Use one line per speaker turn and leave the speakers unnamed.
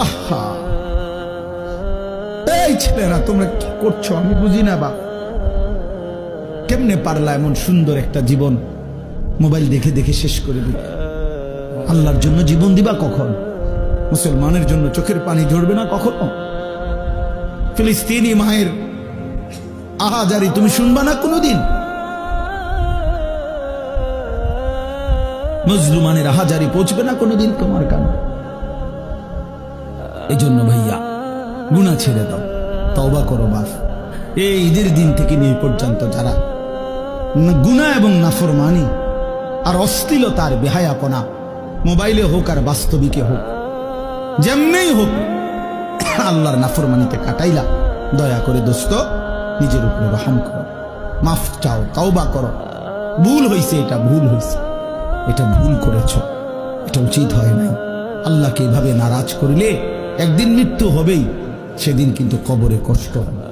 আহা, এই ছেলেরা তোমরা কি করছো আমি বুঝি না। বা কেমনে পারলা এমন সুন্দর একটা জীবন মোবাইল দেখে দেখে শেষ করে দিতে? আল্লাহর জন্য জীবন দিবা কখন? মুসলমানের জন্য চোখের পানি ঝরবে না কখনো? ফিলিস্তিনি মায়ের আহাজারি তুমি শুনবা না কোনোদিন? মজলুমানের আহাজারি পৌঁছবে না কোনোদিন তোমার কানে? এই জন্য ভাইয়া গুনাহ ছেড়ে দাও, তওবা করো। বাস এই ঈদের দিন থেকে নিয়ে পর্যন্ত যারা গুনাহ এবং নাফরমানি আর অশ্লীলতার বেহায়াপনা, মোবাইলে হোক আর বাস্তবিকে হোক, যেমনেই হোক, আল্লাহর নাফরমানিতে কাটাইলা, দয়া করে দোস্ত নিজের উপরে রহম করো, মাফ চাও, তওবা করো। ভুল হয়েছে, এটা ভুল হয়েছে, এটা ভুল করেছ, এটা উচিত হয় নাই। আল্লাহকে এভাবে নারাজ করিলে একদিন মৃত্যু হবেই, সেদিন কিন্তু কবরে কষ্ট হবে।